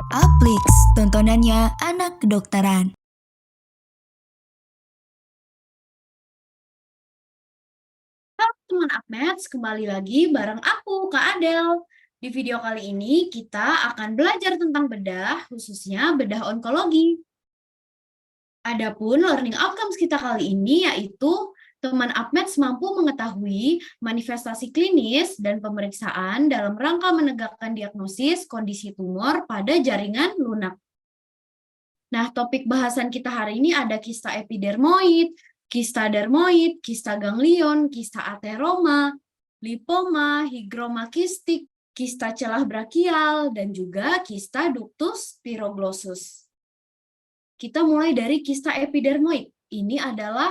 Aplix, tontonannya anak kedokteran. Halo teman Apmeds, kembali lagi bareng aku, Kak Adel. Di video kali ini kita akan belajar tentang bedah, khususnya bedah onkologi. Adapun learning outcomes kita kali ini yaitu teman Apmeds mampu mengetahui manifestasi klinis dan pemeriksaan dalam rangka menegakkan diagnosis kondisi tumor pada jaringan lunak. Nah, topik bahasan kita hari ini ada kista epidermoid, kista dermoid, kista ganglion, kista ateroma, lipoma, higroma kistik, kista celah brachial, dan juga kista ductus spiroglossus. Kita mulai dari kista epidermoid. Ini adalah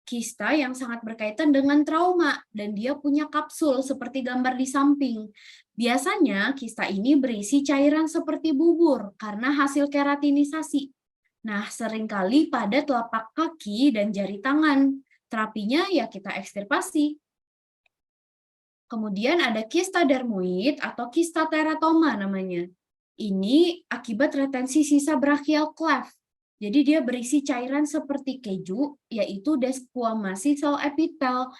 kista yang sangat berkaitan dengan trauma dan dia punya kapsul seperti gambar di samping. Biasanya kista ini berisi cairan seperti bubur karena hasil keratinisasi. Nah, seringkali pada telapak kaki dan jari tangan. Terapinya ya kita ekstirpasi. Kemudian ada kista dermoid atau kista teratoma namanya. Ini akibat retensi sisa brachial cleft. Jadi dia berisi cairan seperti keju, yaitu desquamasi sel epitel.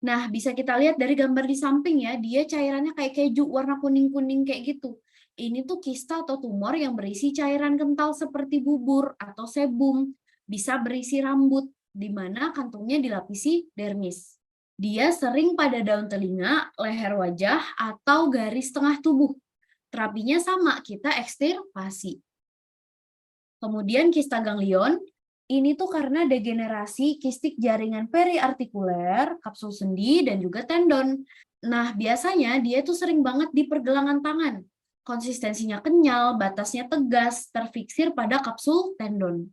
Nah, bisa kita lihat dari gambar di samping ya, dia cairannya kayak keju, warna kuning-kuning kayak gitu. Ini tuh kista atau tumor yang berisi cairan kental seperti bubur atau sebum. Bisa berisi rambut, di mana kantungnya dilapisi dermis. Dia sering pada daun telinga, leher wajah, atau garis tengah tubuh. Terapinya sama, kita ekstirpasi. Kemudian kista ganglion, ini tuh karena degenerasi kistik jaringan periartikuler, kapsul sendi, dan juga tendon. Nah, biasanya dia tuh sering banget di pergelangan tangan. Konsistensinya kenyal, batasnya tegas, terfiksir pada kapsul tendon.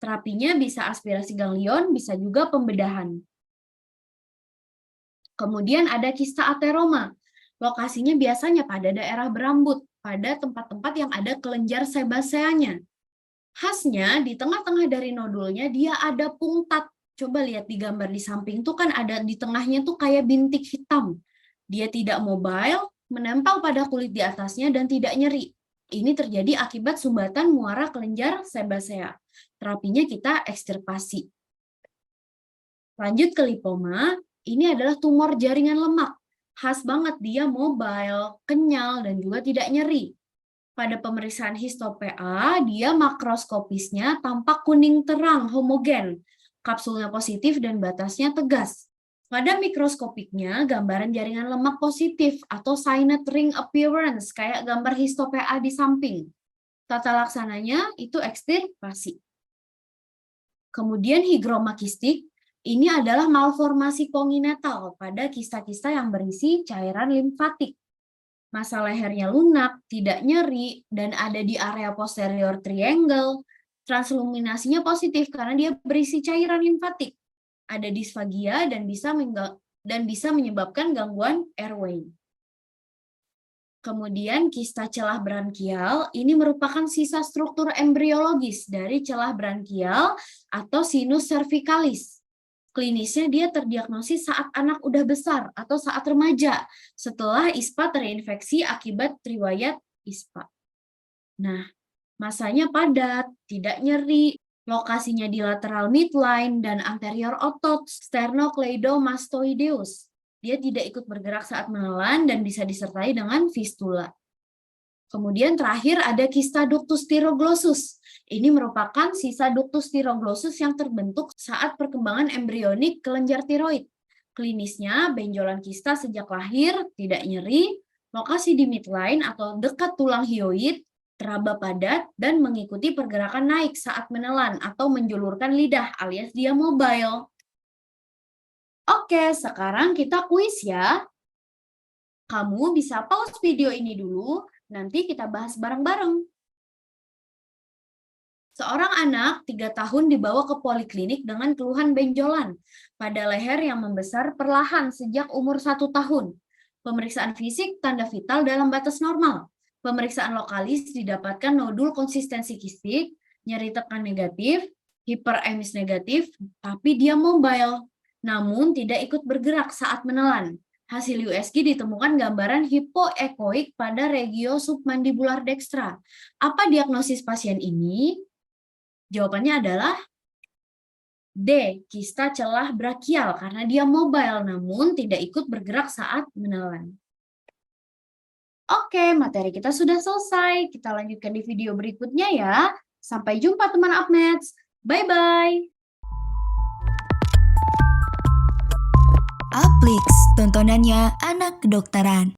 Terapinya bisa aspirasi ganglion, bisa juga pembedahan. Kemudian ada kista ateroma. Lokasinya biasanya pada daerah berambut, pada tempat-tempat yang ada kelenjar sebaceanya. Khasnya di tengah-tengah dari nodulnya dia ada pungtat. Coba lihat di gambar di samping tuh kan ada di tengahnya tuh kayak bintik hitam. Dia tidak mobile, menempel pada kulit di atasnya dan tidak nyeri. Ini terjadi akibat sumbatan muara kelenjar sebacea. Terapinya kita ekstirpasi. Lanjut ke lipoma, ini adalah tumor jaringan lemak. Khas banget, dia mobile, kenyal, dan juga tidak nyeri. Pada pemeriksaan histo-PA, dia makroskopisnya tampak kuning terang, homogen. Kapsulnya positif dan batasnya tegas. Pada mikroskopiknya, gambaran jaringan lemak positif atau signet ring appearance, kayak gambar histo-PA di samping. Tata laksananya itu ekstirpasi. Kemudian higroma kistik, ini adalah malformasi kongenital pada kista-kista yang berisi cairan limfatik. Masa lehernya lunak, tidak nyeri, dan ada di area posterior triangle. Transluminasinya positif karena dia berisi cairan limfatik. Ada disfagia dan bisa menyebabkan gangguan airway. Kemudian kista celah brankial ini merupakan sisa struktur embriologis dari celah brankial atau sinus cervicalis. Klinisnya dia terdiagnosis saat anak udah besar atau saat remaja setelah ISPA terinfeksi akibat riwayat ISPA. Nah, masanya padat, tidak nyeri, lokasinya di lateral midline dan anterior otot sternocleidomastoideus. Dia tidak ikut bergerak saat menelan dan bisa disertai dengan fistula. Kemudian terakhir ada kista ductus spiroglossus. Ini merupakan sisa ductus spiroglossus yang terbentuk saat perkembangan embrionik kelenjar tiroid. Klinisnya benjolan kista sejak lahir, tidak nyeri, lokasi di midline atau dekat tulang hyoid, teraba padat, dan mengikuti pergerakan naik saat menelan atau menjulurkan lidah alias dia mobile. Oke, sekarang kita kuis ya. Kamu bisa pause video ini dulu, nanti kita bahas bareng-bareng. Seorang anak 3 tahun dibawa ke poliklinik dengan keluhan benjolan pada leher yang membesar perlahan sejak umur 1 tahun. Pemeriksaan fisik tanda vital dalam batas normal. Pemeriksaan lokalis didapatkan nodul konsistensi kistik, nyeri tekan negatif, hiperemis negatif, tapi dia mobile, namun tidak ikut bergerak saat menelan. Hasil USG ditemukan gambaran hipoekoik pada regio submandibular dextra. Apa diagnosis pasien ini? Jawabannya adalah D. Kista celah brachial karena dia mobile namun tidak ikut bergerak saat menelan. Oke, materi kita sudah selesai. Kita lanjutkan di video berikutnya ya. Sampai jumpa teman Upmaths. Bye-bye. Uplix, tontonannya anak kedokteran.